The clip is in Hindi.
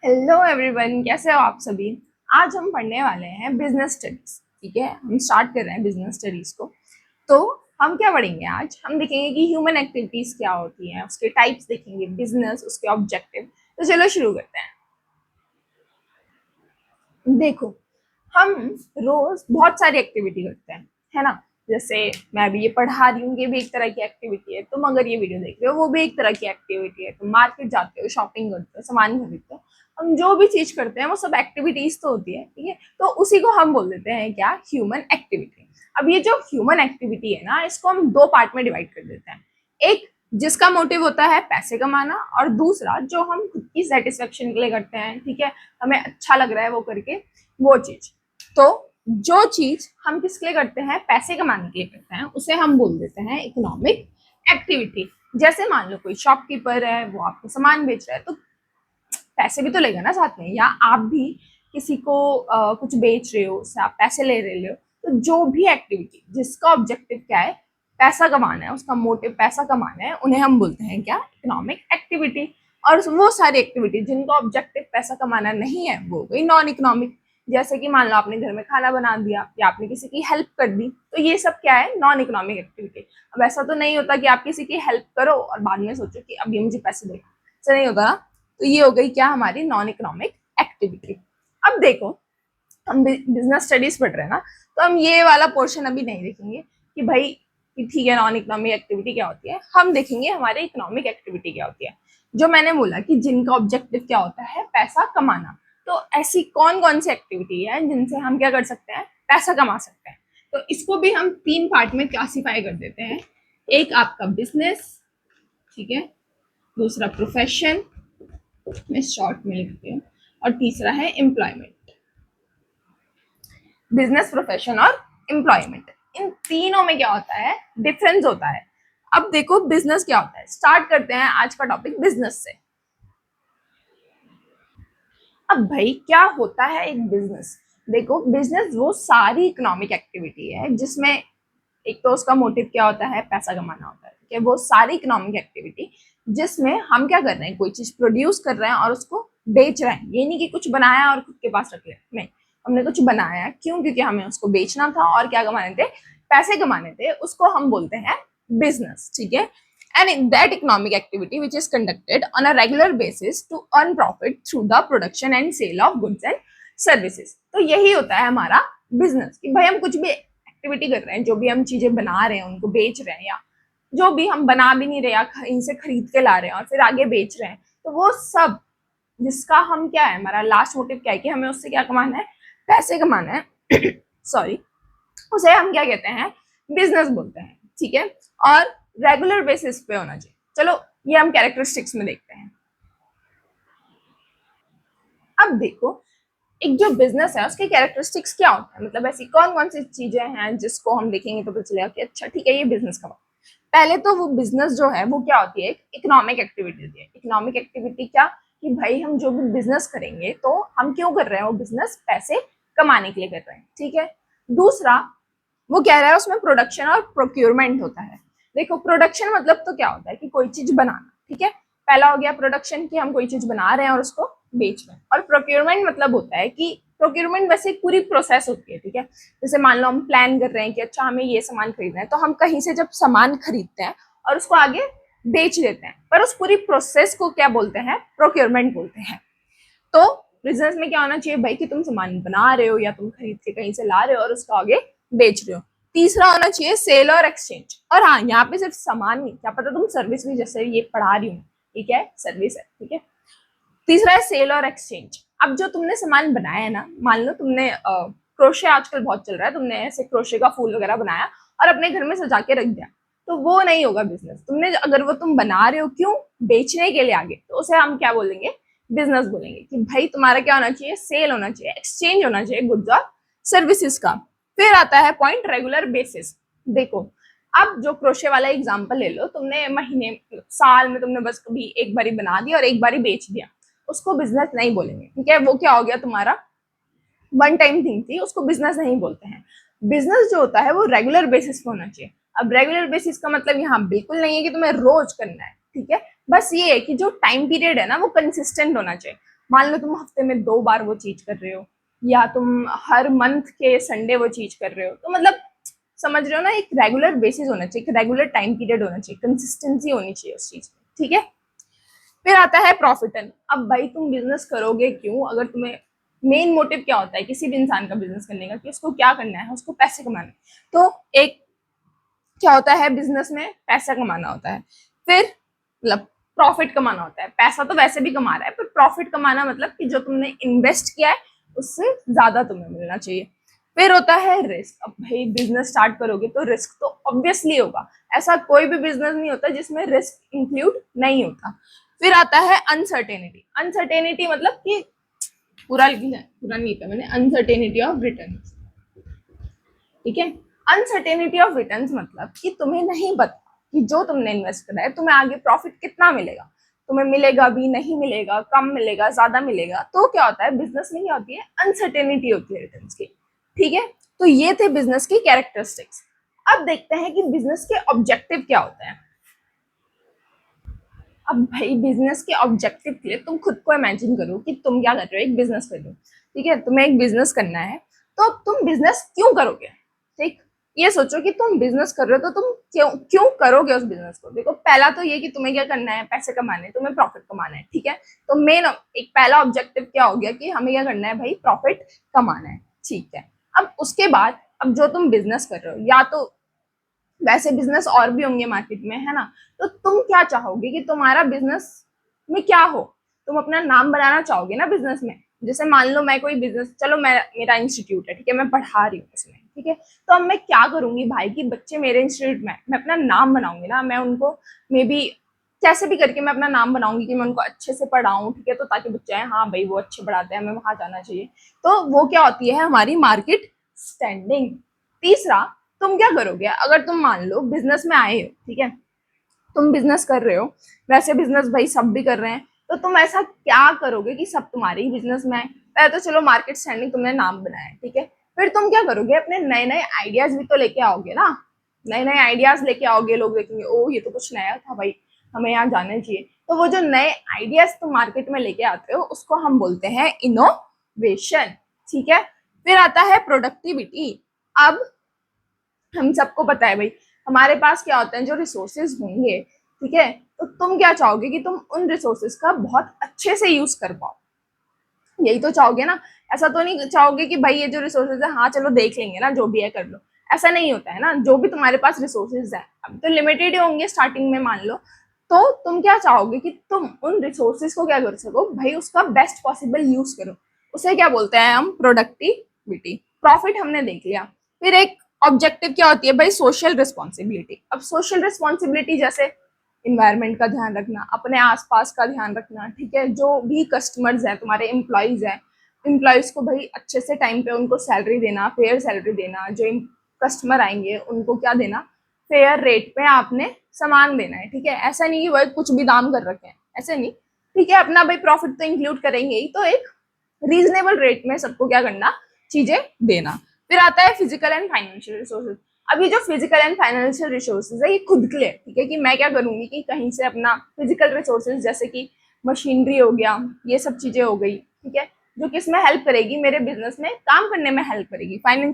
हेलो एवरीवन, कैसे हो आप सभी। आज हम पढ़ने वाले हैं बिजनेस स्टडीज। ठीक है, हम स्टार्ट कर रहे हैं बिजनेस स्टडीज को। तो हम क्या पढ़ेंगे आज, हम देखेंगे कि ह्यूमन एक्टिविटीज क्या होती हैं, उसके टाइप्स देखेंगे, बिजनेस, उसके ऑब्जेक्टिव। तो चलो शुरू करते हैं। देखो, हम रोज बहुत सारी एक्टिविटी करते हैं, है ना। जैसे मैं अभी ये पढ़ा रही हूँ, ये भी एक तरह की एक्टिविटी है। तुम अगर ये वीडियो देख रहे हो, वो भी एक तरह की एक्टिविटी है। तुम मार्केट जाते हो, शॉपिंग करते हो, सामान खरीदते हो। हम जो भी चीज करते हैं वो सब एक्टिविटीज तो होती है, ठीक है। तो उसी को हम बोल देते हैं क्या, ह्यूमन एक्टिविटी। अब ये जो ह्यूमन एक्टिविटी है ना, इसको हम दो पार्ट में डिवाइड कर देते हैं। एक जिसका मोटिव होता है पैसे कमाना, और दूसरा जो हम खुद की सेटिस्फेक्शन के लिए करते हैं, ठीक है, हमें अच्छा लग रहा है वो करके, वो चीज। तो जो चीज हम किसके लिए करते हैं, पैसे कमाने के लिए करते हैं, उसे हम बोल देते हैं इकोनॉमिक एक्टिविटी। जैसे मान लो कोई शॉपकीपर है, वो आपको सामान बेच रहा है, तो पैसे भी तो लेगा ना साथ में। या आप भी किसी को कुछ बेच रहे हो, उससे आप पैसे ले रहे हो। तो जो भी एक्टिविटी जिसका ऑब्जेक्टिव क्या है, पैसा कमाना है, उसका मोटिव पैसा कमाना है, उन्हें हम बोलते हैं क्या, इकोनॉमिक एक्टिविटी। और वो सारी एक्टिविटी जिनका ऑब्जेक्टिव पैसा कमाना नहीं है, वो गई नॉन इकोनॉमिक। जैसे कि मान लो आपने घर में खाना बना दिया, या आपने किसी की हेल्प कर दी, तो ये सब क्या है, नॉन इकोनॉमिक एक्टिविटी। अब ऐसा तो नहीं होता कि आप किसी की हेल्प करो और बाद में सोचो कि अब ये मुझे पैसे देगा, ऐसा नहीं होता ना। तो ये हो गई क्या, हमारी नॉन इकोनॉमिक एक्टिविटी। अब देखो, हम बिजनेस स्टडीज पढ़ रहे हैं ना, तो हम ये वाला पोर्शन अभी नहीं देखेंगे कि भाई कि ठीक है नॉन इकोनॉमिक एक्टिविटी क्या होती है। हम देखेंगे हमारे इकोनॉमिक एक्टिविटी क्या होती है। जो मैंने बोला कि जिनका ऑब्जेक्टिव क्या होता है, पैसा कमाना। तो ऐसी कौन कौन सी एक्टिविटी है जिनसे हम क्या कर सकते हैं, पैसा कमा सकते हैं। तो इसको भी हम तीन पार्ट में क्लासीफाई कर देते हैं। एक आपका बिजनेस, ठीक है, दूसरा प्रोफेशन, मैं शॉर्ट में लिखती हूँ, और तीसरा है एम्प्लॉयमेंट। बिजनेस, प्रोफेशन और एम्प्लॉयमेंट, इन तीनों में क्या होता है, डिफरेंस होता है। अब देखो बिजनेस क्या होता है, स्टार्ट करते हैं आज का टॉपिक बिजनेस से। अब भाई क्या होता है एक बिजनेस। देखो, बिजनेस वो सारी इकोनॉमिक एक्टिविटी है जिसमें एक तो उसका मोटिव क्या होता है, पैसा कमाना होता है, ठीक है। वो सारी इकोनॉमिक एक्टिविटी जिसमें हम क्या कर रहे हैं, कोई चीज प्रोड्यूस कर रहे हैं और उसको बेच रहे हैं। ये नहीं कि कुछ बनाया और खुद के पास रख लिया, नहीं, हमने कुछ बनाया, क्यों, क्योंकि हमें उसको बेचना था और क्या कमाने थे, पैसे कमाने थे। उसको हम बोलते हैं बिजनेस, ठीक है। And in that economic activity which is conducted on a regular basis to earn profit through the production and sale of goods and services। तो यही होता है हमारा बिजनेस, कि भाई हम कुछ भी एक्टिविटी कर रहे हैं, जो भी हम चीजें बना रहे हैं उनको बेच रहे हैं, या जो भी हम बना भी नहीं रहे, या इनसे खरीद के ला रहे हैं और फिर आगे बेच रहे हैं, तो वो सब जिसका हम क्या है, हमारा लास्ट मोटिव क्या है, कि हमें उससे क्या कमाना है, पैसे कमाना है सॉरी, उसे हम क्या कहते हैं, बिजनेस बोलते हैं, ठीक है। और रेगुलर बेसिस पे होना चाहिए। चलो ये हम कैरेक्टरिस्टिक्स में देखते हैं। अब देखो, एक जो बिजनेस है उसके कैरेक्टरिस्टिक्स क्या होते हैं, मतलब ऐसी कौन कौन सी चीजें हैं जिसको हम देखेंगे तो पता चलेगा कि अच्छा ठीक है ये बिजनेस का। पहले तो वो बिजनेस जो है वो क्या होती है, इकोनॉमिक एक्टिविटी होती है। इकोनॉमिक एक्टिविटी क्या, कि भाई हम जो भी बिजनेस करेंगे तो हम क्यों कर रहे हैं वो बिजनेस, पैसे कमाने के लिए कर रहे हैं, ठीक है। दूसरा वो कह रहा है उसमें प्रोडक्शन और प्रोक्योरमेंट होता है। देखो प्रोडक्शन मतलब तो क्या होता है कि कोई चीज बनाना, ठीक है। पहला हो गया प्रोडक्शन, कि हम कोई चीज बना रहे हैं और उसको बेच रहे हैं। और प्रोक्योरमेंट मतलब होता है कि प्रोक्योरमेंट वैसे एक पूरी प्रोसेस होती है, ठीक है। जैसे मान लो हम प्लान कर रहे हैं कि अच्छा हमें ये सामान खरीदना है, तो हम कहीं से जब सामान खरीदते हैं और उसको आगे बेच देते हैं, पर उस पूरी प्रोसेस को क्या बोलते हैं, प्रोक्योरमेंट बोलते हैं। तो बिजनेस में क्या होना चाहिए भाई, कि तुम सामान बना रहे हो या तुम खरीद के कहीं से ला रहे हो और उसको आगे बेच रहे हो। तीसरा होना चाहिए सेल और एक्सचेंज। और हाँ, यहाँ पे सिर्फ सामान नहीं, क्या पता तुम सर्विस भी, जैसे ये पढ़ा रही हूँ, ठीक है, सर्विस है, ठीक है। तीसरा है सेल और एक्सचेंज। अब जो तुमने सामान बनाया है ना, मान लो तुमने क्रोशे आजकल बहुत चल रहा है, तुमने ऐसे क्रोशे का फूल वगैरह बनाया और अपने घर में सजा के रख दिया, तो वो नहीं होगा बिजनेस। तुमने अगर वो तुम बना रहे हो क्यों, बेचने के लिए आगे, तो उसे हम क्या बोलेंगे, बिजनेस बोलेंगे। कि भाई तुम्हारा क्या होना चाहिए, सेल होना चाहिए, एक्सचेंज होना चाहिए गुड्स और सर्विसेज का। फिर आता है पॉइंट रेगुलर बेसिस। देखो, अब जो क्रोशे वाला एग्जांपल ले लो, तुमने महीने साल में तुमने बस कभी एक बारी बना दिया और एक बारी बेच दिया, उसको बिजनेस नहीं बोलेंगे, ठीक है। वो क्या हो गया, तुम्हारा वन टाइम थिंग थी, उसको बिजनेस नहीं बोलते हैं। बिजनेस जो होता है वो रेगुलर बेसिस पे होना चाहिए। अब रेगुलर बेसिस का मतलब यहाँ बिल्कुल नहीं है कि तुम्हें रोज करना है, ठीक है। बस ये है कि जो टाइम पीरियड है ना वो कंसिस्टेंट होना चाहिए। मान लो तुम हफ्ते में 2 बार वो चीज कर रहे हो, या तुम हर मंथ के संडे वो चीज कर रहे हो, तो मतलब समझ रहे हो ना, एक रेगुलर बेसिस होना चाहिए, एक रेगुलर टाइम पीरियड होना चाहिए, कंसिस्टेंसी होनी चाहिए उस चीज में, ठीक है। फिर आता है प्रॉफिट एंड। अब भाई तुम बिजनेस करोगे क्यों, अगर तुम्हें मेन मोटिव क्या होता है किसी भी इंसान का बिजनेस करने का, कि उसको क्या करना है, उसको पैसे कमाने। तो एक क्या होता है बिजनेस में, पैसा कमाना होता है, फिर मतलब प्रॉफिट कमाना होता है। पैसा तो वैसे भी कमा रहा है, पर प्रॉफिट कमाना मतलब कि जो तुमने इन्वेस्ट किया है उससे ज्यादा तुम्हें मिलना चाहिए। फिर होता है रिस्क। अब भाई बिजनेस स्टार्ट करोगे तो रिस्क तो ऑब्वियसली होगा, ऐसा कोई भी बिजनेस नहीं होता जिसमें रिस्क इंक्लूड नहीं होता। फिर आता है अनसर्टेनिटी। अनसर्टेनिटी मतलब कि पूरा नहीं लिखा मैंने, अनसर्टेनिटी ऑफ रिटर्न, ठीक है। अनसर्टेनिटी ऑफ रिटर्न्स मतलब कि तुम्हें नहीं पता कि जो तुमने इन्वेस्ट करा है तुम्हें आगे प्रॉफिट कितना मिलेगा, तुम्हें मिलेगा भी, नहीं मिलेगा, कम मिलेगा, ज्यादा मिलेगा। तो क्या होता है बिजनेस में क्या होती है, अनसर्टेनिटी होती है रिटर्न्स की, ठीक है। तो ये थे बिजनेस की कैरेक्टरिस्टिक्स। अब देखते हैं कि बिजनेस के ऑब्जेक्टिव क्या होते हैं। अब भाई बिजनेस के ऑब्जेक्टिव के लिए तुम खुद को इमेजिन करो कि तुम क्या कर रहे हो, एक बिजनेस कर रहे हो, ठीक है। तुम्हें एक बिजनेस करना है, तो तुम बिजनेस क्यों करोगे, ठीक। ये सोचो कि तुम बिजनेस कर रहे हो तो तुम क्यों क्यों करोगे उस बिजनेस को। देखो पहला तो ये कि तुम्हें क्या करना है, पैसे कमाने, तुम्हें प्रॉफिट कमाना है, ठीक है। तो मेन एक पहला ऑब्जेक्टिव क्या हो गया कि हमें क्या करना है भाई, प्रॉफिट कमाना है, ठीक है। अब उसके बाद अब जो तुम बिजनेस कर रहे हो, या तो वैसे बिजनेस और भी होंगे मार्केट में, है ना। तो तुम क्या चाहोगे कि तुम्हारा बिजनेस में क्या हो, तुम अपना नाम बनाना चाहोगे ना बिजनेस में। जैसे मान लो मैं कोई बिजनेस, चलो मैं, मेरा इंस्टीट्यूट है, ठीक है, मैं पढ़ा रही हूँ इसमें, ठीक है। तो अब मैं क्या करूंगी भाई कि बच्चे मेरे इंस्टीट्यूट में, मैं अपना नाम बनाऊंगी ना, मैं उनको मे बी कैसे भी करके मैं अपना नाम बनाऊंगी कि मैं उनको अच्छे से पढ़ाऊं, ठीक है। तो ताकि बच्चे आए, हाँ भाई वो अच्छे पढ़ाते हैं, हमें वहां जाना चाहिए। तो वो क्या होती है हमारी मार्केट स्टैंडिंग। तीसरा, तुम क्या करोगे अगर तुम मान लो बिजनेस में आए हो, ठीक है, तुम बिजनेस कर रहे हो, वैसे बिजनेस भाई सब भी कर रहे हैं, तो तुम ऐसा क्या करोगे कि सब तुम्हारे ही बिजनेस में आए। पहले तो चलो मार्केट स्टैंडिंग तुमने नाम बनाया है, ठीक है। फिर तुम क्या करोगे, अपने नए नए आइडियाज भी तो लेके आओगे ना, नए नए आइडियाज लेके आओगे, लोग देखेंगे ओ ये तो कुछ नया था भाई, हमें यहाँ जाना चाहिए। तो वो जो नए आइडियाज तुम मार्केट में लेके आते हो उसको हम बोलते हैं इनोवेशन, ठीक है। फिर आता है प्रोडक्टिविटी। अब हम सबको पता है भाई हमारे पास क्या होते हैं, जो रिसोर्सेज होंगे, ठीक है। तो तुम क्या चाहोगे कि तुम उन रिसोर्सेज का बहुत अच्छे से यूज कर पाओ, यही तो चाहोगे ना। ऐसा तो नहीं चाहोगे कि भाई ये जो रिसोर्सेज है, हाँ चलो देख लेंगे ना, जो भी है कर लो। ऐसा नहीं होता है ना, जो भी तुम्हारे पास रिसोर्सेज है अब तो लिमिटेड ही होंगे स्टार्टिंग में मान लो। तो तुम क्या चाहोगे कि तुम उन रिसोर्सेज को क्या कर सको भाई, उसका बेस्ट पॉसिबल यूज करो। उसे क्या बोलते हैं हम, प्रोडक्टिविटी। प्रॉफिट हमने देख लिया। फिर एक ऑब्जेक्टिव क्या होती है भाई, सोशल रिस्पॉन्सिबिलिटी। अब सोशल रिस्पॉन्सिबिलिटी जैसे इन्वायरमेंट का ध्यान रखना, अपने आसपास का ध्यान रखना, ठीक है। जो भी कस्टमर्स हैं, तुम्हारे एम्प्लॉयज हैं, एम्प्लॉयज को भाई अच्छे से टाइम पे उनको सैलरी देना, फेयर सैलरी देना। जो कस्टमर आएंगे उनको क्या देना, फेयर रेट पे आपने सामान देना है, ठीक है। ऐसा नहीं कि भाई कुछ भी दाम कर रखे हैं, ऐसे नहीं, ठीक है। अपना भाई प्रॉफिट तो इंक्लूड करेंगे ही, तो एक रीजनेबल रेट में सबको क्या करना, चीजें देना। फिर आता है फिजिकल एंड फाइनेंशियल रिसोर्सेज। अब ये जो फिजिकल एंड फाइनेंशियल रिसोर्सेज है ये खुद के लिए, ठीक है, कि मैं क्या करूंगी कि कहीं से अपना फिजिकल रिसोर्सेज जैसे कि मशीनरी हो गया, ये सब चीजें हो गई, ठीक है, जो किसमें हेल्प करेगी, मेरे बिजनेस में काम करने में हेल्प करेगी। फाइनेंशियल